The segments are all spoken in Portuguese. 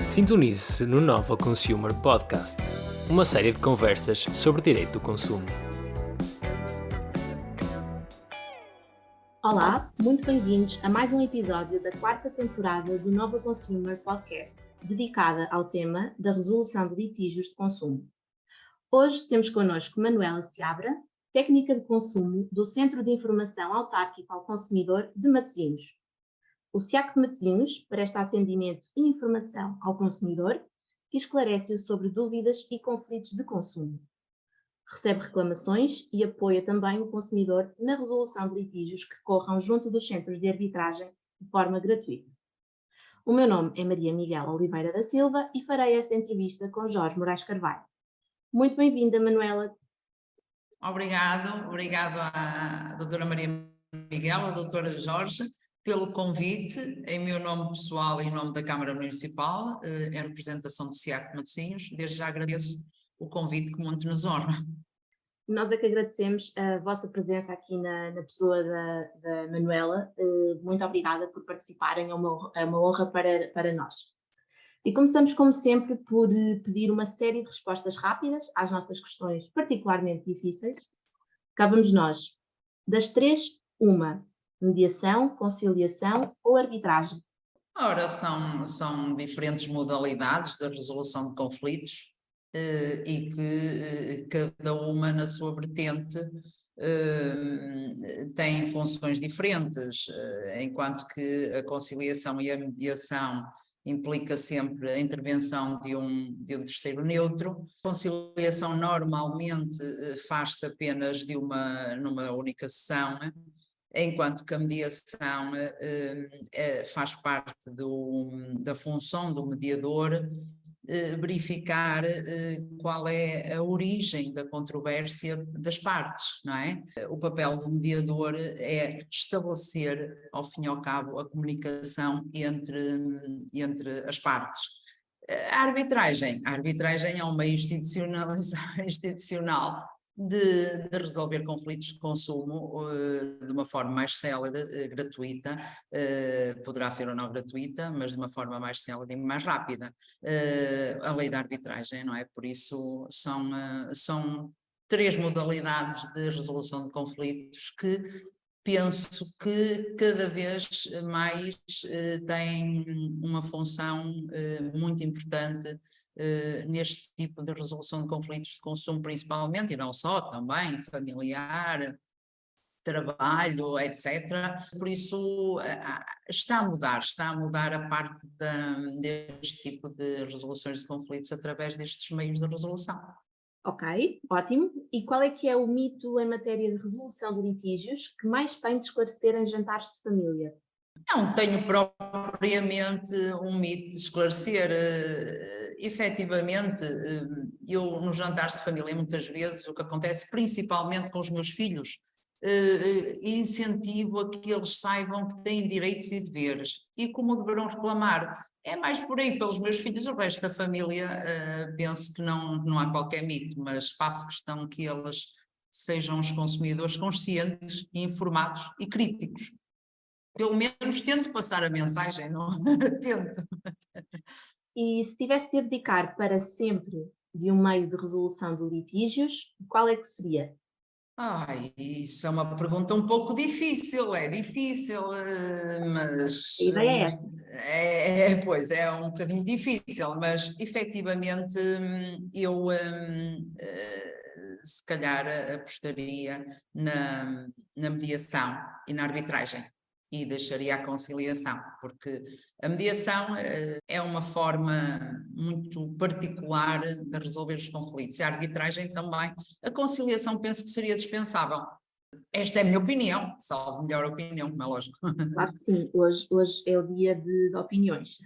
Sintonize-se no Nova Consumer Podcast, uma série de conversas sobre direito do consumo. Olá, muito bem-vindos a mais um episódio da quarta temporada do Nova Consumer Podcast, dedicada ao tema da resolução de litígios de consumo. Hoje temos connosco Manuela Seabra, técnica de consumo do Centro de Informação Autárquico ao Consumidor de Matosinhos. O SIAC de Matosinhos presta atendimento e informação ao consumidor e esclarece-o sobre dúvidas e conflitos de consumo. Recebe reclamações e apoia também o consumidor na resolução de litígios que corram junto dos centros de arbitragem de forma gratuita. O meu nome é Maria Miguel Oliveira da Silva e farei esta entrevista com Jorge Moraes Carvalho. Muito bem-vinda, Manuela. Obrigado à doutora Maria Miguel, ao doutor Jorge, pelo convite, em meu nome pessoal e em nome da Câmara Municipal, em representação do SIAC de Matosinhos. Desde já agradeço o convite que muito nos honra. Nós é que agradecemos a vossa presença aqui na pessoa da Manuela. Muito obrigada por participarem, é uma honra para nós. E começamos, como sempre, por pedir uma série de respostas rápidas às nossas questões particularmente difíceis. Cá vamos nós. Das três, uma: mediação, conciliação ou arbitragem? Ora, são diferentes modalidades da resolução de conflitos e que cada uma na sua vertente tem funções diferentes, enquanto que a conciliação e a mediação implica sempre a intervenção de um terceiro neutro. A conciliação normalmente faz-se apenas numa única sessão, enquanto que a mediação faz parte da função do mediador verificar qual é a origem da controvérsia das partes, não é? O papel do mediador é estabelecer, ao fim e ao cabo, a comunicação entre as partes. A arbitragem é um meio institucional de resolver conflitos de consumo de uma forma mais célere, gratuita, poderá ser ou não gratuita, mas de uma forma mais célere e mais rápida. A lei da arbitragem, não é? Por isso são três modalidades de resolução de conflitos que penso que cada vez mais têm uma função muito importante neste tipo de resolução de conflitos de consumo principalmente, e não só, também familiar, trabalho, etc. Por isso está a mudar a parte deste tipo de resoluções de conflitos através destes meios de resolução. Ok, ótimo. E qual é que é o mito em matéria de resolução de litígios que mais tem de esclarecer em jantares de família? Não tenho propriamente um mito de esclarecer. Efetivamente, eu nos jantares de família muitas vezes o que acontece, principalmente com os meus filhos, incentivo a que eles saibam que têm direitos e deveres e como deverão reclamar. É mais por aí pelos meus filhos, o resto da família penso que não há qualquer mito, mas faço questão que eles sejam os consumidores conscientes, informados e críticos. Pelo menos tento passar a mensagem, não? Tento. E se tivesse de abdicar para sempre de um meio de resolução de litígios, qual é que seria? Isso é uma pergunta um pouco difícil, mas... A ideia é essa. Pois, é um bocadinho difícil, mas efetivamente eu se calhar apostaria na mediação e na arbitragem. E deixaria a conciliação, porque a mediação é uma forma muito particular de resolver os conflitos, e a arbitragem também. A conciliação penso que seria dispensável. Esta é a minha opinião, salvo melhor opinião, como é lógico. Claro que sim, hoje é o dia de opiniões.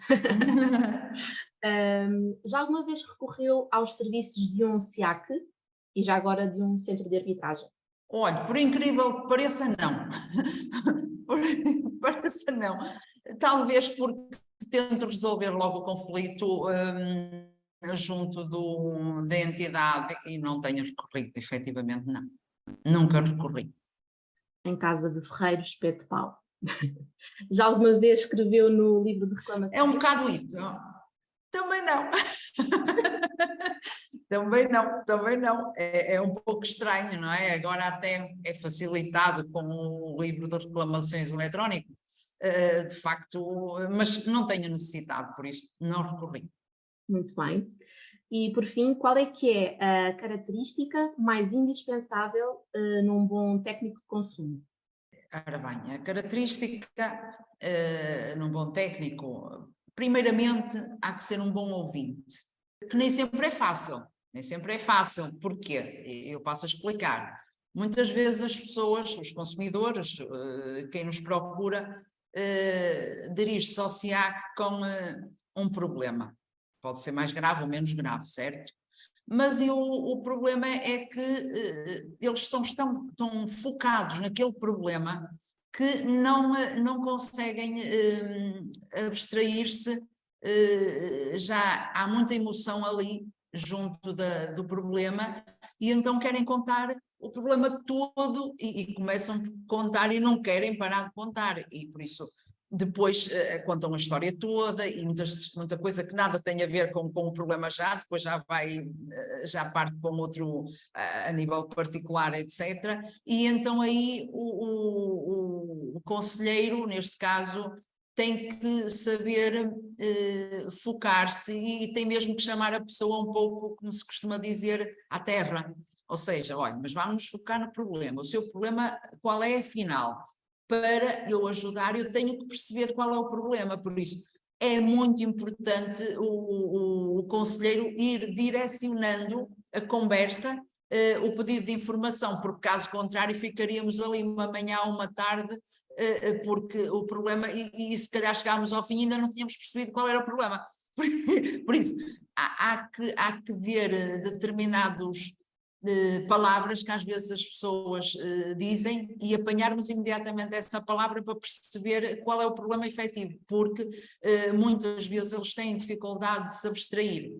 Já alguma vez recorreu aos serviços de um SIAC e já agora de um centro de arbitragem? Olha, por incrível que pareça, não. Pareça não. Talvez porque tento resolver logo o conflito junto da entidade e não tenha recorrido, efetivamente não. Nunca recorri. Em casa de ferreiro, espeto de pau. Já alguma vez escreveu no livro de reclamações? É um bocado isso. Também não. Também não. É um pouco estranho, não é? Agora até é facilitado com o livro de reclamações eletrónico, de facto, mas não tenho necessidade, por isso não recorri. Muito bem. E, por fim, qual é que é a característica mais indispensável num bom técnico de consumo? Ora bem, a característica num bom técnico, primeiramente, há que ser um bom ouvinte, que nem sempre é fácil. Nem sempre é fácil. Porquê? Eu passo a explicar. Muitas vezes as pessoas, os consumidores, quem nos procura, dirige-se ao SIAC com um problema. Pode ser mais grave ou menos grave, certo? Mas o problema é que eles estão tão focados naquele problema que não conseguem abstrair-se, já há muita emoção ali junto do problema, e então querem contar o problema todo e começam a contar e não querem parar de contar, e por isso depois contam a história toda e muita coisa que nada tem a ver com o problema já, depois já parte com outro a nível particular, etc. E então aí o conselheiro, neste caso, tem que saber focar-se e tem mesmo que chamar a pessoa um pouco, como se costuma dizer, à terra. Ou seja, olha, mas vamos nos focar no problema. O seu problema, qual é afinal? Para eu ajudar, eu tenho que perceber qual é o problema, por isso é muito importante o conselheiro ir direcionando a conversa, o pedido de informação, porque caso contrário ficaríamos ali uma manhã ou uma tarde, porque o problema, e se calhar chegámos ao fim e ainda não tínhamos percebido qual era o problema. Por isso, há que ver determinados palavras que às vezes as pessoas dizem e apanharmos imediatamente essa palavra para perceber qual é o problema efetivo, porque muitas vezes eles têm dificuldade de se abstrair.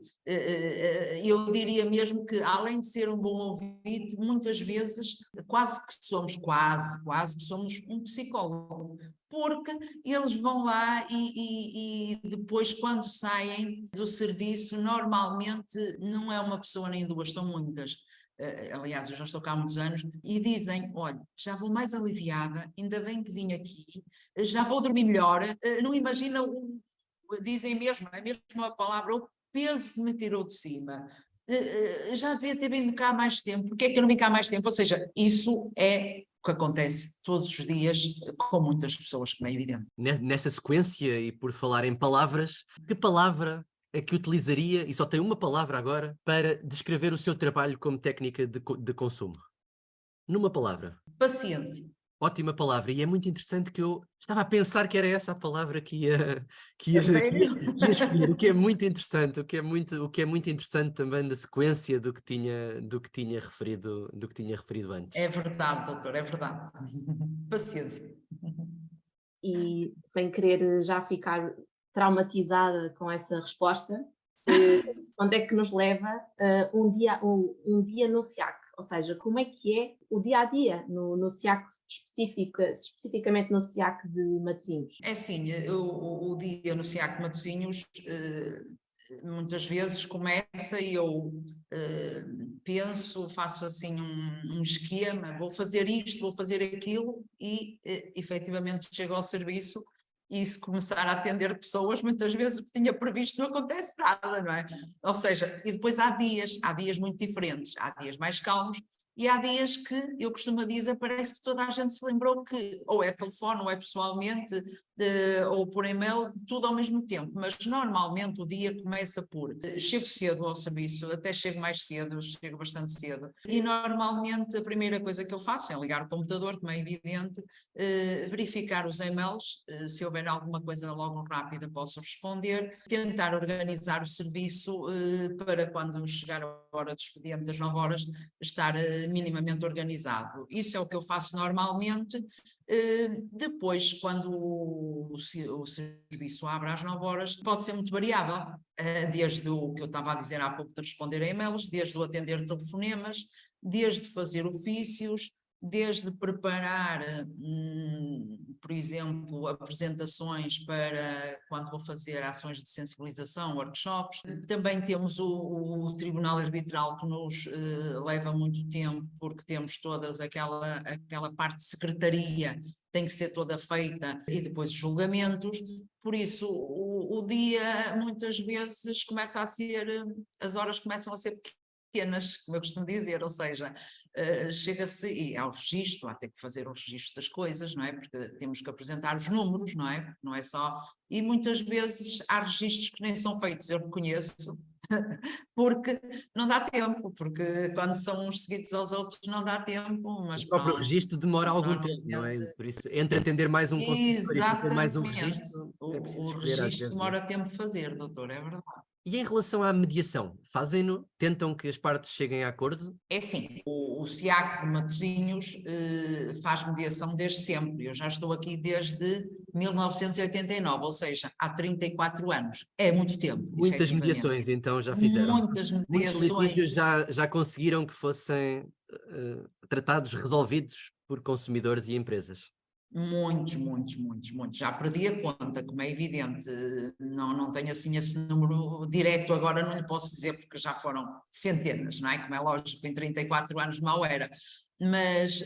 Eu diria mesmo que, além de ser um bom ouvinte, muitas vezes quase que somos um psicólogo, porque eles vão lá e depois, quando saem do serviço, normalmente não é uma pessoa nem duas, são muitas. Aliás, eu já estou cá há muitos anos, e dizem, olha, já vou mais aliviada, ainda bem que vim aqui, já vou dormir melhor, não imagina, dizem mesmo, é mesmo a palavra, o peso que me tirou de cima, já devia ter vindo cá há mais tempo, porque é que eu não vim cá há mais tempo? Ou seja, isso é o que acontece todos os dias com muitas pessoas, como é evidente. Nessa sequência, e por falar em palavras, que palavra é que utilizaria, e só tem uma palavra agora, para descrever o seu trabalho como técnica de consumo? Numa palavra. Paciência. Ótima palavra, e é muito interessante que eu estava a pensar que era essa a palavra que ia escolher, o que é muito interessante, o que é muito interessante também da sequência do que tinha referido antes. É verdade, doutor, é verdade. Paciência. E sem querer já ficar traumatizada com essa resposta, onde é que nos leva um dia no SIAC? Ou seja, como é que é o dia-a-dia no SIAC, especificamente no SIAC de Matosinhos? É assim, o dia no SIAC de Matosinhos muitas vezes começa e eu penso, faço assim um esquema, vou fazer isto, vou fazer aquilo e efetivamente chego ao serviço e se começar a atender pessoas, muitas vezes o que tinha previsto não acontece nada, não é? Ou seja, e depois há dias muito diferentes, há dias mais calmos e há dias que, eu costumo dizer, parece que toda a gente se lembrou que ou é telefone, ou é pessoalmente, ou por e-mail, tudo ao mesmo tempo, mas normalmente o dia começa por, chego cedo ao serviço, até chego mais cedo, chego bastante cedo, e normalmente a primeira coisa que eu faço é ligar o computador, como é evidente, verificar os e-mails, se houver alguma coisa logo rápida posso responder, tentar organizar o serviço para quando chegar a hora do expediente das 9 horas, estar minimamente organizado. Isso é o que eu faço normalmente. Depois, quando o serviço abre às 9 horas, pode ser muito variável, desde o que eu estava a dizer há pouco de responder a e-mails, desde o atender telefonemas, desde fazer ofícios, desde preparar, por exemplo, apresentações para quando vou fazer ações de sensibilização, workshops. Também temos o Tribunal Arbitral, que nos leva muito tempo, porque temos todas aquela parte de secretaria, tem que ser toda feita, e depois os julgamentos. Por isso, o dia muitas vezes começa a ser, as horas começam a ser pequenas, como eu costumo dizer, ou seja, chega-se e ao registro, há que fazer o registro das coisas, não é? Porque temos que apresentar os números, não é? Porque não é só... E muitas vezes há registros que nem são feitos, eu reconheço, porque não dá tempo, porque quando são uns seguidos aos outros não dá tempo, mas O próprio pronto, registro demora algum tempo, não é? normalmente... Por isso, entre atender mais um consumidor e fazer mais um Exatamente, registro, é o preciso escolher às registro vezes, não é? demora tempo de fazer, doutor, é verdade. E em relação à mediação, fazem-no? Tentam que as partes cheguem a acordo? É assim, o SIAC de Matosinhos faz mediação desde sempre. Eu já estou aqui desde 1989, ou seja, há 34 anos. É muito tempo, Muitas efetivamente. mediações, então, já fizeram. Muitas Muitos mediações. litígios já conseguiram que fossem tratados, resolvidos por consumidores e empresas. Muitos. Já perdi a conta, como é evidente. Não tenho assim esse número direto agora, não lhe posso dizer, porque já foram centenas, não é? Como é lógico, em 34 anos mal era. Mas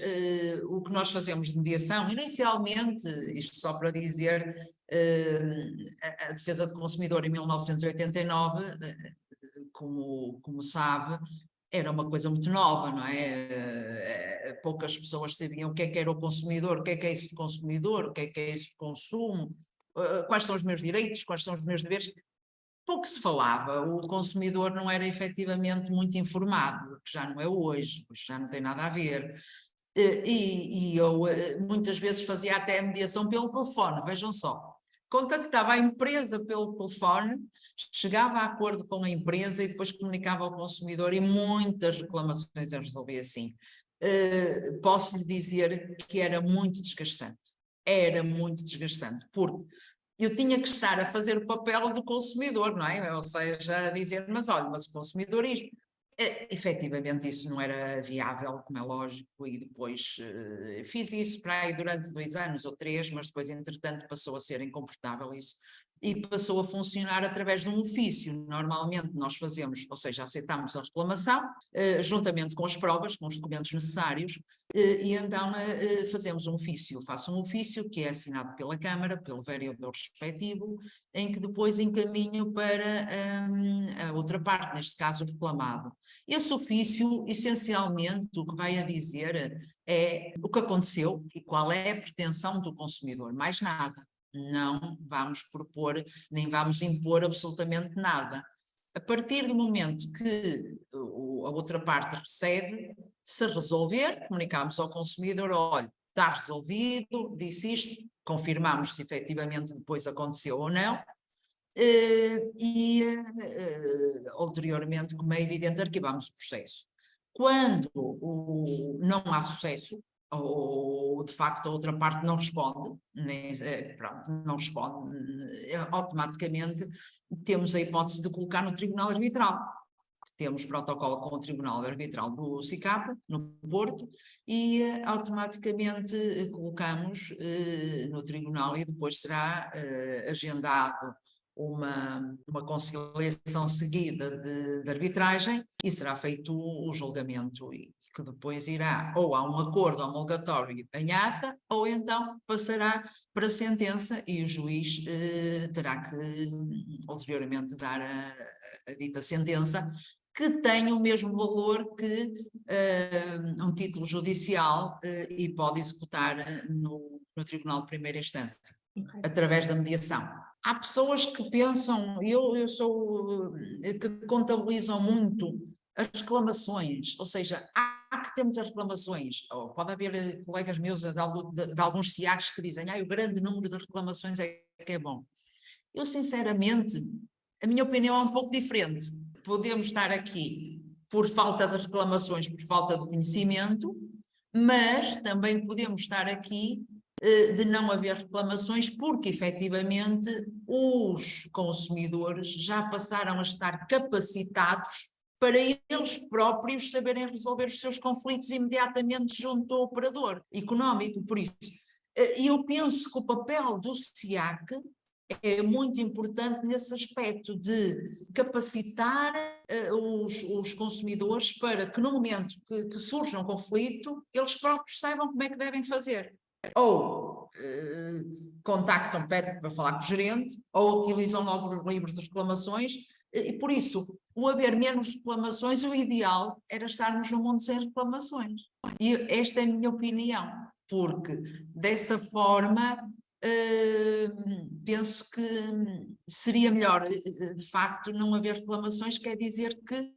o que nós fazemos de mediação, inicialmente, isto só para dizer, a defesa do consumidor em 1989, como sabe, era uma coisa muito nova, não é? Poucas pessoas sabiam o que era o consumidor, o que é isso de consumidor, o que é isso de consumo, quais são os meus direitos, quais são os meus deveres. Pouco se falava, o consumidor não era efetivamente muito informado, que já não é hoje já não tem nada a ver. E eu muitas vezes fazia até a mediação pelo telefone, vejam só. Contactava a empresa pelo telefone, chegava a acordo com a empresa e depois comunicava ao consumidor, e muitas reclamações eu resolvi assim. Posso lhe dizer que era muito desgastante, porque eu tinha que estar a fazer o papel do consumidor, não é? Ou seja, a dizer, mas olha, mas o consumidor isto... Efetivamente isso não era viável, como é lógico, e depois fiz isso para aí durante 2 anos ou 3, mas depois entretanto passou a ser incomportável isso, e passou a funcionar através de um ofício. Normalmente nós fazemos, ou seja, aceitamos a reclamação, juntamente com as provas, com os documentos necessários, e então fazemos um ofício. Faço um ofício que é assinado pela Câmara, pelo vereador respectivo, em que depois encaminho para a outra parte, neste caso o reclamado. Esse ofício, essencialmente, o que vai a dizer é o que aconteceu e qual é a pretensão do consumidor, mais nada. Não vamos propor, nem vamos impor absolutamente nada. A partir do momento que a outra parte recebe, se resolver, comunicamos ao consumidor, olha, está resolvido, disse isto, confirmamos se efetivamente depois aconteceu ou não, ulteriormente, como é evidente, arquivamos o processo. Quando não há sucesso, ou de facto a outra parte não responde, não responde, automaticamente temos a hipótese de colocar no Tribunal Arbitral. Temos protocolo com o Tribunal Arbitral do SICAP, no Porto, e automaticamente colocamos no Tribunal, e depois será agendado uma conciliação seguida de arbitragem, e será feito o julgamento, e que depois irá ou a um acordo homologatório em ata, ou então passará para a sentença, e o juiz terá que ulteriormente dar a dita sentença, que tem o mesmo valor que um título judicial, e pode executar no Tribunal de Primeira Instância, através da mediação. Há pessoas que pensam, que contabilizam muito as reclamações, ou seja, há que ter muitas reclamações. Ou pode haver colegas meus de alguns SIACs que dizem, o grande número de reclamações é que é bom. Eu, sinceramente, a minha opinião é um pouco diferente. Podemos estar aqui por falta de reclamações, por falta de conhecimento, mas também podemos estar aqui de não haver reclamações, porque efetivamente os consumidores já passaram a estar capacitados para eles próprios saberem resolver os seus conflitos imediatamente junto ao operador económico. Por isso, E eu penso que o papel do SIAC é muito importante nesse aspecto de capacitar os consumidores para que no momento que surja um conflito, eles próprios saibam como é que devem fazer. Ou contactam, pedem para falar com o gerente, ou utilizam logo os livros de reclamações, e por isso, o haver menos reclamações, o ideal era estarmos num mundo sem reclamações. E esta é a minha opinião, porque dessa forma penso que seria melhor, de facto, não haver reclamações, quer dizer que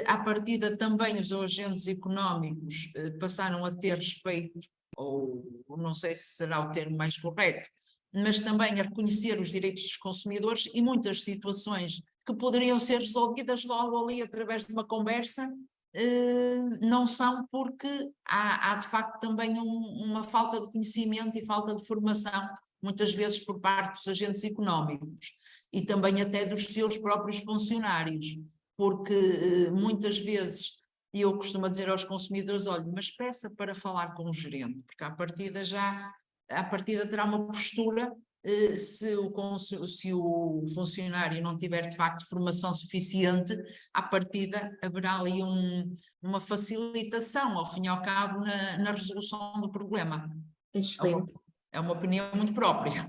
à partida também os agentes económicos passaram a ter respeito, ou não sei se será o termo mais correto, mas também a reconhecer os direitos dos consumidores, e muitas situações que poderiam ser resolvidas logo ali através de uma conversa, não são, porque há de facto também uma falta de conhecimento e falta de formação, muitas vezes por parte dos agentes económicos e também até dos seus próprios funcionários, porque muitas vezes eu costumo dizer aos consumidores, olha, mas peça para falar com o gerente, porque à partida terá uma postura, se o funcionário não tiver de facto formação suficiente, à partida haverá ali uma facilitação, ao fim e ao cabo, na resolução do problema. Excelente. É uma opinião muito própria.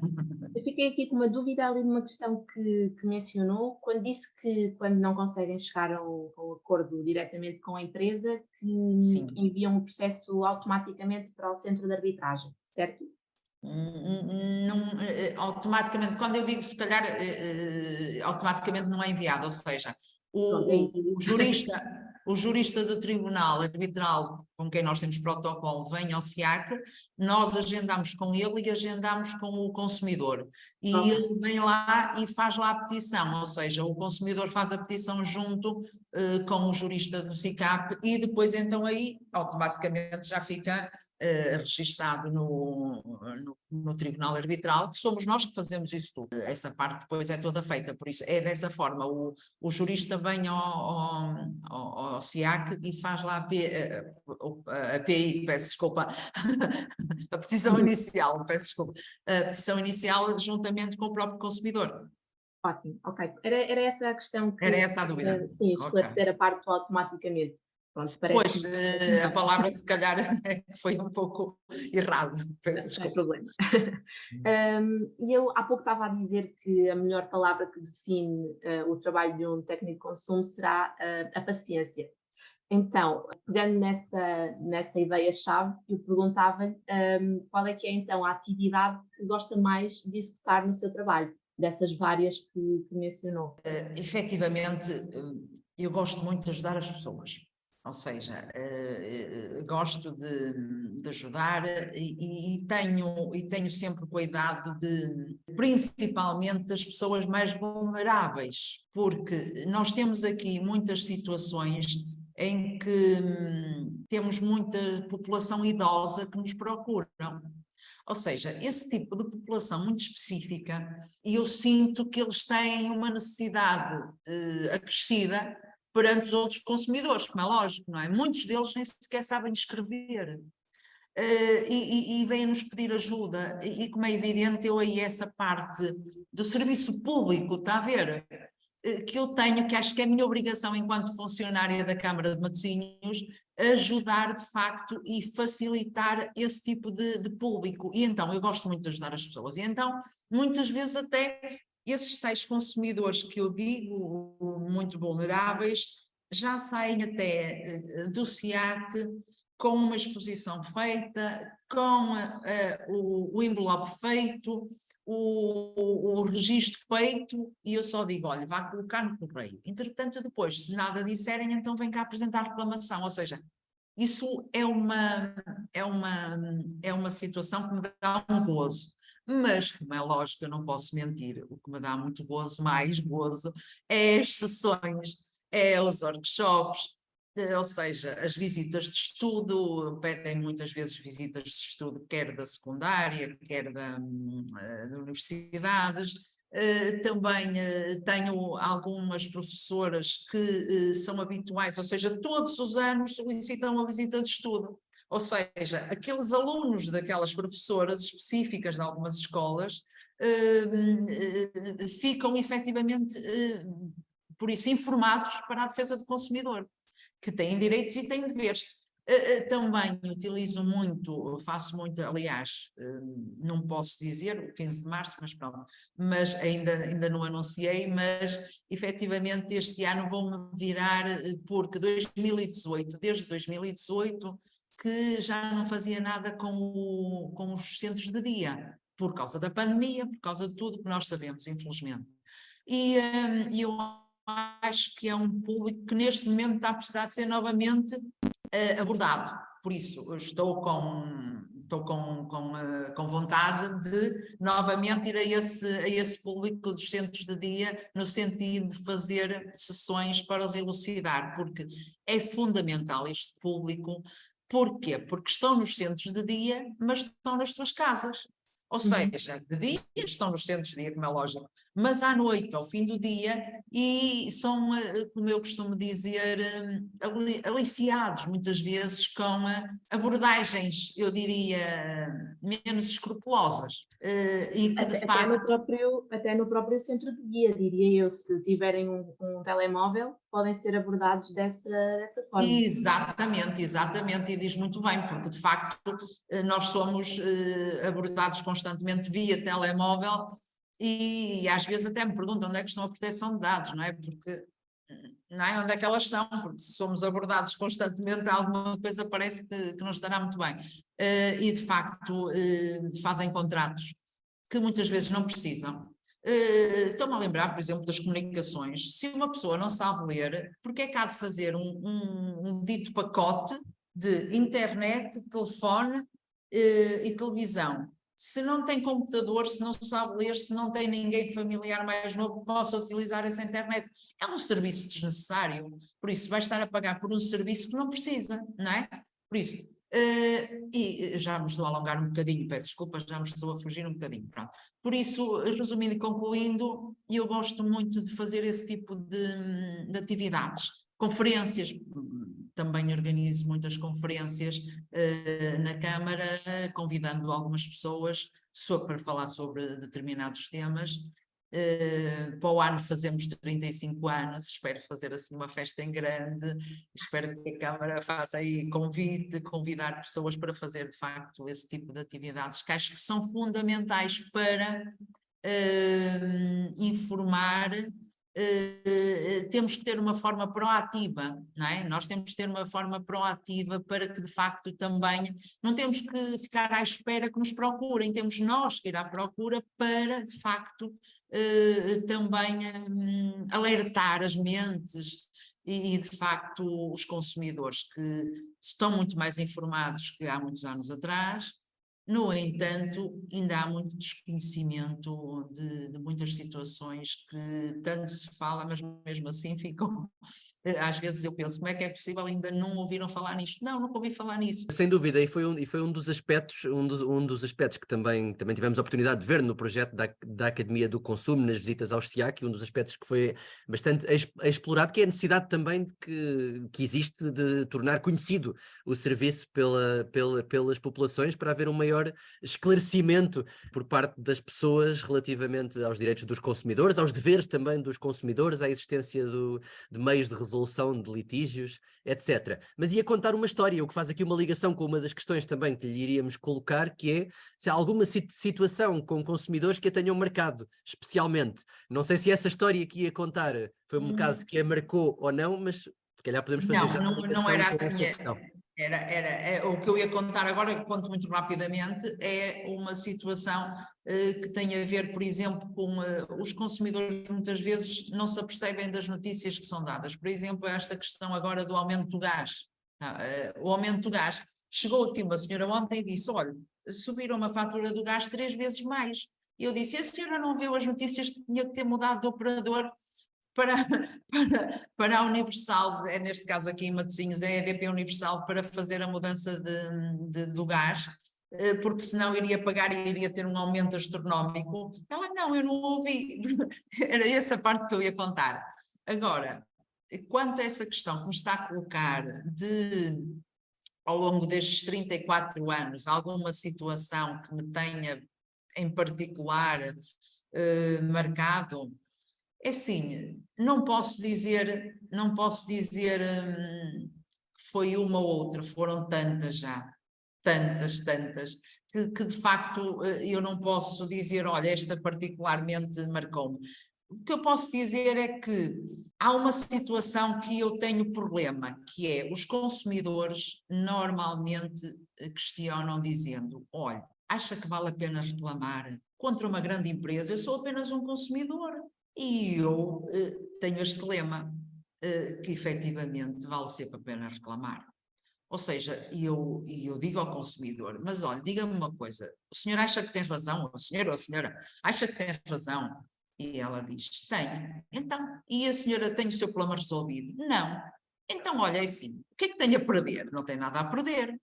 Eu fiquei aqui com uma dúvida ali numa questão que mencionou, quando disse que quando não conseguem chegar a um acordo diretamente com a empresa, que Sim. enviam o processo automaticamente para o centro de arbitragem, certo? Não, automaticamente, quando eu digo se calhar, automaticamente não é enviado, ou seja, Pronto, é isso. o jurista do tribunal arbitral com quem nós temos protocolo vem ao SIAC, nós agendamos com ele e agendamos com o consumidor, e ele vem lá e faz lá a petição, ou seja, o consumidor faz a petição junto com o jurista do SICAP, e depois então aí automaticamente já fica registado no tribunal arbitral, que somos nós que fazemos isso tudo. Essa parte depois é toda feita, por isso é dessa forma, o jurista vem ao SIAC e faz lá a PI, peço desculpa, a petição inicial, peço desculpa, a petição inicial juntamente com o próprio consumidor. Ótimo, ok. Era essa a questão que... Era essa a dúvida. Sim, esclarecer a parte do automaticamente. Pronto, pois, a palavra se calhar foi um pouco errado, peço desculpa. Sem problema. E eu há pouco estava a dizer que a melhor palavra que define o trabalho de um técnico de consumo será a paciência. Então, pegando nessa ideia-chave, eu perguntava-lhe qual é que é então a atividade que gosta mais de executar no seu trabalho, dessas várias que mencionou. Efetivamente, eu gosto muito de ajudar as pessoas. Ou seja, gosto de ajudar e tenho sempre cuidado de, principalmente, das pessoas mais vulneráveis, porque nós temos aqui muitas situações em que temos muita população idosa que nos procuram. Ou seja, esse tipo de população muito específica, e eu sinto que eles têm uma necessidade acrescida perante os outros consumidores, como é lógico, não é? Muitos deles nem sequer sabem escrever e vêm-nos pedir ajuda, e como é evidente, eu aí essa parte do serviço público, está a ver? Que eu tenho, que acho que é a minha obrigação enquanto funcionária da Câmara de Matosinhos, ajudar de facto e facilitar esse tipo de público, e então eu gosto muito de ajudar as pessoas, e então muitas vezes até esses tais consumidores que eu digo, muito vulneráveis, já saem até do SIAC com uma exposição feita, com o envelope feito, o registro feito, e eu só digo, olha, vá colocar no correio. Entretanto, depois, se nada disserem, então vem cá apresentar reclamação, ou seja, isso é uma situação que me dá um gozo. Mas, como é lógico, eu não posso mentir, o que me dá muito gozo, mais gozo, é as sessões, é os workshops, ou seja, as visitas de estudo, pedem muitas vezes visitas de estudo, quer da secundária, quer de universidades. Também tenho algumas professoras que são habituais, ou seja, todos os anos solicitam uma visita de estudo. Ou seja, aqueles alunos daquelas professoras específicas de algumas escolas ficam efetivamente, por isso, informados para a defesa do consumidor, que têm direitos e têm deveres. Também utilizo muito, faço muito, aliás, não posso dizer o 15 de março, mas pronto, mas ainda não anunciei, mas efetivamente este ano vou-me virar, porque desde 2018, que já não fazia nada com os centros de dia, por causa da pandemia, por causa de tudo que nós sabemos, infelizmente. E eu acho que é um público que neste momento está a precisar ser novamente abordado. Por isso, estou com vontade de novamente ir a esse público dos centros de dia, no sentido de fazer sessões para os elucidar, porque é fundamental este público. Porquê? Porque estão nos centros de dia, mas estão nas suas casas. Ou seja, de dia estão nos centros de dia, como é lógico, mas à noite, ao fim do dia, e são, como eu costumo dizer, aliciados muitas vezes com abordagens, eu diria, menos escrupulosas. E que de facto... até no próprio centro de dia, diria eu, se tiverem um telemóvel, podem ser abordados dessa forma. Exatamente, e diz muito bem, porque de facto nós somos abordados constantemente via telemóvel e às vezes até me perguntam onde é que estão a proteção de dados, não é? Porque, não é? Onde é que elas estão? Porque se somos abordados constantemente, alguma coisa parece que não estará muito bem. E de facto fazem contratos que muitas vezes não precisam. Estou-me a lembrar, por exemplo, das comunicações. Se uma pessoa não sabe ler, porque é que há de fazer um dito pacote de internet, telefone e televisão? Se não tem computador, se não sabe ler, se não tem ninguém familiar mais novo que possa utilizar essa internet, é um serviço desnecessário. Por isso, vai estar a pagar por um serviço que não precisa, não é? Por isso, e já me estou a alongar um bocadinho, peço desculpas, já me estou a fugir um bocadinho, pronto. Por isso, resumindo e concluindo, eu gosto muito de fazer esse tipo de atividades, conferências, também organizo muitas conferências na Câmara, convidando algumas pessoas para falar sobre determinados temas. Para o ano fazemos 35 anos, espero fazer assim uma festa em grande, espero que a Câmara faça aí convidar pessoas para fazer de facto esse tipo de atividades que acho que são fundamentais para informar. Temos que ter uma forma proativa, não é? Nós temos que ter uma forma proativa para que de facto também não temos que ficar à espera que nos procurem, temos nós que ir à procura para de facto também alertar as mentes e de facto os consumidores que estão muito mais informados que há muitos anos atrás. No entanto, ainda há muito desconhecimento de muitas situações que tanto se fala, mas mesmo assim ficam... Às vezes eu penso, como é que é possível ainda não ouviram falar nisto? Não, nunca ouvi falar nisso. Sem dúvida, e foi um dos aspectos, um dos aspectos que também tivemos a oportunidade de ver no projeto da Academia do Consumo, nas visitas ao SIAC, um dos aspectos que foi bastante explorado, que é a necessidade também que existe de tornar conhecido o serviço pelas populações, para haver um maior esclarecimento por parte das pessoas relativamente aos direitos dos consumidores, aos deveres também dos consumidores, à existência de meios de resolução de litígios, etc. Mas ia contar uma história, o que faz aqui uma ligação com uma das questões também que lhe iríamos colocar, que é se há alguma situação com consumidores que a tenham marcado, especialmente. Não sei se essa história que ia contar foi um caso que a marcou ou não, mas se calhar podemos fazer não era com assim. essa questão. O que eu ia contar agora, que conto muito rapidamente, é uma situação que tem a ver, por exemplo, com os consumidores muitas vezes não se apercebem das notícias que são dadas. Por exemplo, esta questão agora do aumento do gás. O aumento do gás. Chegou aqui uma senhora ontem e disse, olha, subiram uma fatura do gás 3 vezes mais. E eu disse, a senhora não viu as notícias que tinha que ter mudado de operador para a Universal, neste caso aqui em Matosinhos, é a EDP Universal, para fazer a mudança do gás, porque senão iria pagar e iria ter um aumento astronómico. Ela, não, eu não ouvi. Era essa parte que eu ia contar. Agora, quanto a essa questão que me está a colocar ao longo destes 34 anos, alguma situação que me tenha em particular marcado? É assim, não posso dizer foi uma ou outra, foram tantas já, tantas, que de facto eu não posso dizer, olha, esta particularmente marcou-me. O que eu posso dizer é que há uma situação que eu tenho problema, que é os consumidores normalmente questionam dizendo, olha, acha que vale a pena reclamar contra uma grande empresa? Eu sou apenas um consumidor. E eu tenho este lema, que efetivamente vale sempre a pena reclamar. Ou seja, eu digo ao consumidor, mas olha, diga-me uma coisa, o senhor acha que tem razão? O senhor ou a senhora acha que tem razão? E ela diz, tenho. Então, e a senhora tem o seu problema resolvido? Não. Então, olha, é assim, o que é que tem a perder? Não tem nada a perder.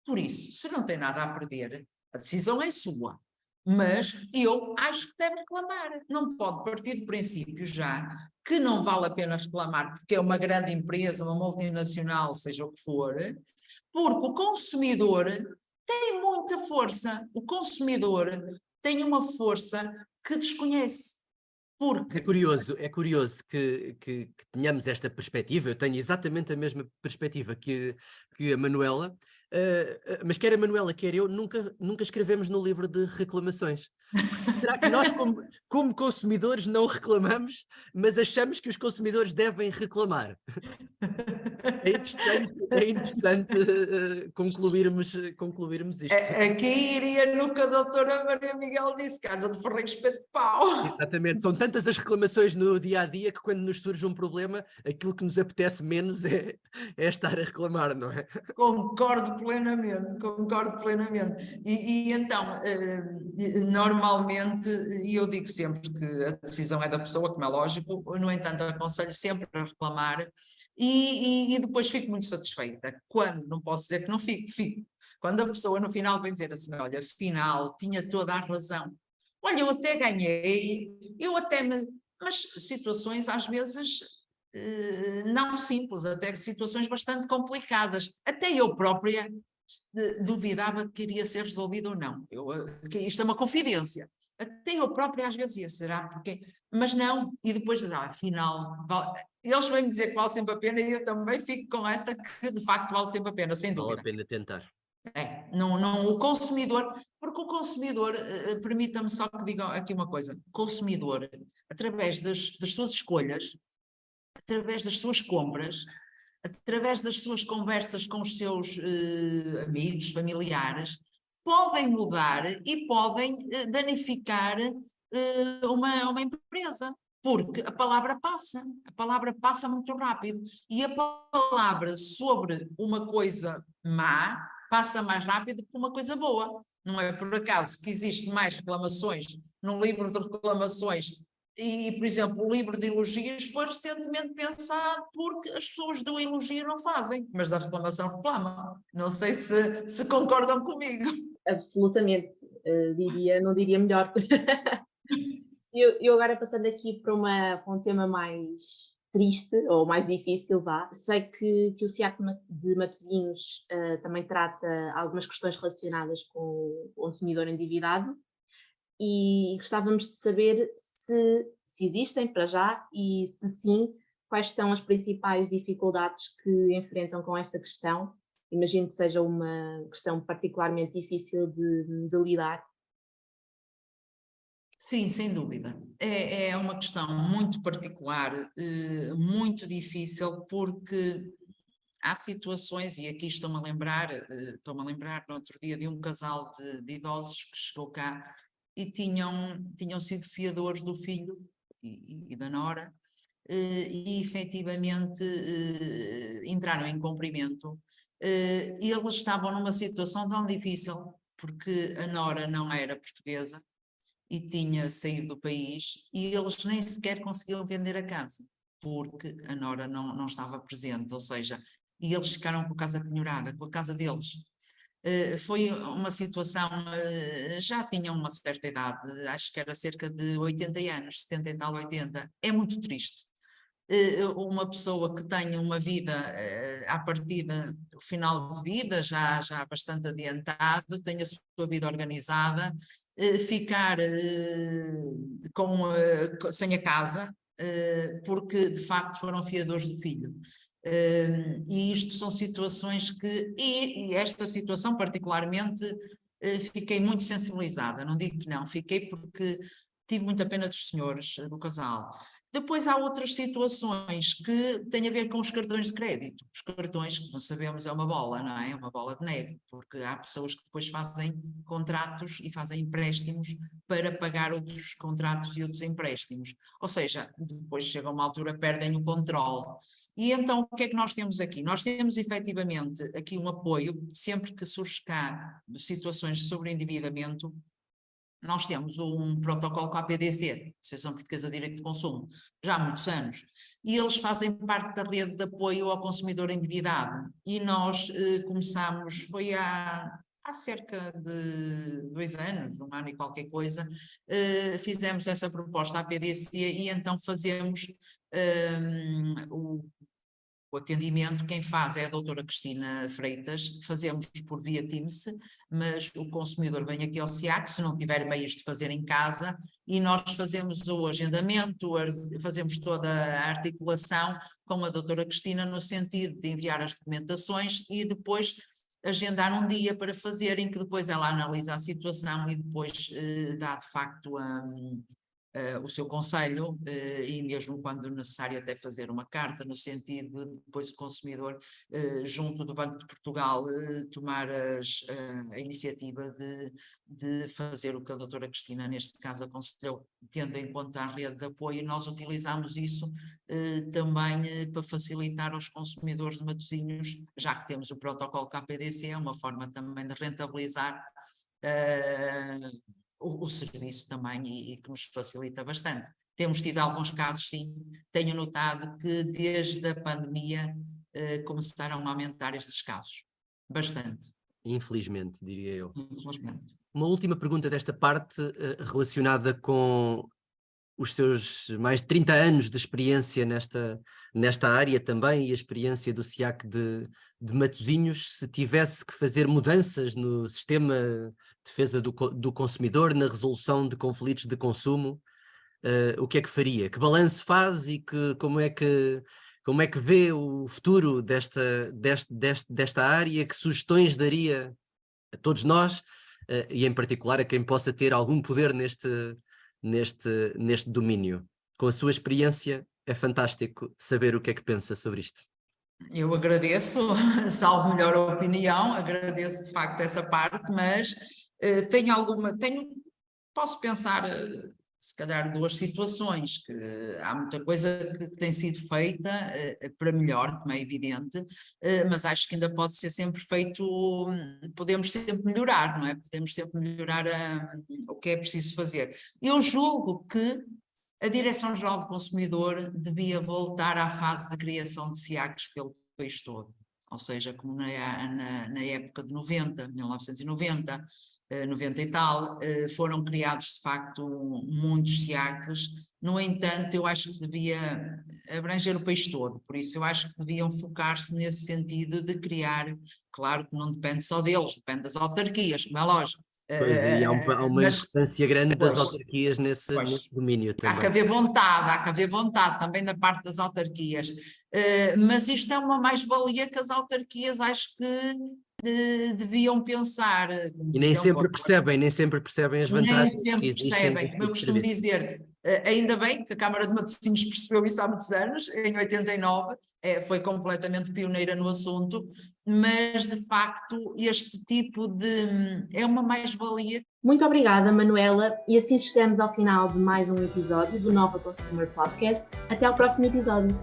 Por isso, se não tem nada a perder, a decisão é sua. Mas eu acho que deve reclamar. Não pode partir do princípio já que não vale a pena reclamar porque é uma grande empresa, uma multinacional, seja o que for, porque o consumidor tem muita força. O consumidor tem uma força que desconhece. Porque... É curioso que tenhamos esta perspectiva. Eu tenho exatamente a mesma perspectiva que a Manuela, mas quer a Manuela, quer eu, nunca escrevemos no livro de reclamações. Será que nós, como consumidores, não reclamamos, mas achamos que os consumidores devem reclamar? É interessante concluirmos isto. Aqui iria no que a doutora Maria Miguel disse, casa de ferreiro espeto de pau. Exatamente, são tantas as reclamações no dia-a-dia que quando nos surge um problema, aquilo que nos apetece menos é estar a reclamar, não é? Concordo plenamente. E então, normalmente, e eu digo sempre que a decisão é da pessoa, como é lógico, no entanto, aconselho sempre a reclamar e depois fico muito satisfeita. Quando, não posso dizer que não fico. Quando a pessoa no final vem dizer assim, olha, afinal, tinha toda a razão. Olha, eu até ganhei, mas situações às vezes não simples, até situações bastante complicadas. Até eu própria duvidava que iria ser resolvido ou não. Isto é uma confidência. Até eu própria às vezes ia, será? Porque... Mas não, e depois, afinal, eles vêm dizer que vale sempre a pena e eu também fico com essa que de facto vale sempre a pena, sem dúvida. Vale a pena tentar. Não, o consumidor, porque o consumidor, permita-me só que diga aqui uma coisa, o consumidor, através das suas escolhas, através das suas compras, através das suas conversas com os seus amigos, familiares, podem mudar e podem danificar uma empresa. Porque a palavra passa muito rápido. E a palavra sobre uma coisa má passa mais rápido que uma coisa boa. Não é por acaso que existem mais reclamações num livro de reclamações e, por exemplo, o livro de elogios foi recentemente pensado porque as pessoas do elogio não fazem, mas da reclamação reclamam. Não sei se concordam comigo. Absolutamente, não diria melhor. Eu agora passando aqui para um tema mais triste, ou mais difícil, sei que o SIAC de Matosinhos também trata algumas questões relacionadas com o consumidor endividado e gostávamos de saber se existem para já e, se sim, quais são as principais dificuldades que enfrentam com esta questão. Imagino que seja uma questão particularmente difícil de lidar. Sim, sem dúvida. É uma questão muito particular, muito difícil, porque há situações, e aqui estou-me a lembrar no outro dia de um casal de idosos que chegou cá e tinham sido fiadores do filho e da nora, e efetivamente entraram em cumprimento. E eles estavam numa situação tão difícil, porque a nora não era portuguesa e tinha saído do país e eles nem sequer conseguiam vender a casa, porque a nora não estava presente, ou seja, e eles ficaram com a casa penhorada, com a casa deles. Foi uma situação, já tinham uma certa idade, acho que era cerca de 80 anos, 70 e tal, 80. É muito triste, uma pessoa que tenha uma vida à partida, o final de vida já bastante adiantado, tenha a sua vida organizada, ficar sem a casa, porque de facto foram fiadores do filho. E isto são situações e esta situação particularmente fiquei muito sensibilizada, não digo que não, fiquei porque tive muita pena dos senhores do casal. Depois há outras situações que têm a ver com os cartões de crédito. Os cartões, que não sabemos, é uma bola, não é? É uma bola de neve, porque há pessoas que depois fazem contratos e fazem empréstimos para pagar outros contratos e outros empréstimos. Ou seja, depois chega uma altura, perdem o controle. E então, o que é que nós temos aqui? Nós temos efetivamente aqui um apoio, sempre que surge cá situações de sobreendividamento. Nós temos um protocolo com a APDC, Associação Portuguesa de Direito de Consumo, já há muitos anos, e eles fazem parte da rede de apoio ao consumidor endividado. E nós começámos, foi há cerca de 2 anos, 1 ano e qualquer coisa, fizemos essa proposta à APDC e então fazemos o atendimento. Quem faz é a doutora Cristina Freitas, fazemos por via Teams, mas o consumidor vem aqui ao SIAC, se não tiver meios de fazer em casa, e nós fazemos o agendamento, fazemos toda a articulação com a doutora Cristina no sentido de enviar as documentações e depois agendar um dia para fazer, em que depois ela analisa a situação e depois dá de facto o seu conselho, e mesmo quando necessário até fazer uma carta, no sentido de depois o consumidor, junto do Banco de Portugal, tomar a iniciativa de fazer o que a doutora Cristina neste caso aconselhou, tendo em conta a rede de apoio. Nós utilizamos isso também para facilitar aos consumidores de Matosinhos, já que temos o protocolo KPDC, é uma forma também de rentabilizar o serviço também e que nos facilita bastante. Temos tido alguns casos, sim, tenho notado que desde a pandemia começaram a aumentar estes casos, bastante. Infelizmente, diria eu. Infelizmente. Uma última pergunta desta parte relacionada com os seus mais de 30 anos de experiência nesta área também, e a experiência do SIAC de Matosinhos. Se tivesse que fazer mudanças no sistema de defesa do consumidor, na resolução de conflitos de consumo, o que é que faria? Que balanço faz e como é que vê o futuro desta área? Que sugestões daria a todos nós, e em particular a quem possa ter algum poder neste domínio? Com a sua experiência, é fantástico saber o que é que pensa sobre isto. Eu agradeço, salvo melhor opinião, agradeço de facto essa parte, mas posso pensar se calhar 2 situações, que há muita coisa que tem sido feita para melhor, como é evidente, mas acho que ainda pode ser sempre feito, podemos sempre melhorar, não é? Podemos sempre melhorar o que é preciso fazer. Eu julgo que a Direção-Geral do Consumidor devia voltar à fase de criação de SIACs pelo país todo, ou seja, como na época de 1990, 90 e tal, foram criados de facto muitos SIACs. No entanto, eu acho que devia abranger o país todo, por isso eu acho que deviam focar-se nesse sentido de criar, claro que não depende só deles, depende das autarquias, como é lógico. Pois, e há uma importância grande das autarquias nesse domínio também. Há que haver vontade também da parte das autarquias, mas isto é uma mais-valia que as autarquias acho que deviam pensar. E nem sempre percebem as vantagens. Nem sempre percebem, como eu costumo dizer, ainda bem que a Câmara de Matosinhos percebeu isso há muitos anos, em 89, foi completamente pioneira no assunto, mas de facto este tipo é uma mais-valia. Muito obrigada, Manuela, e assim chegamos ao final de mais um episódio do Nova Consumer Podcast. Até ao próximo episódio.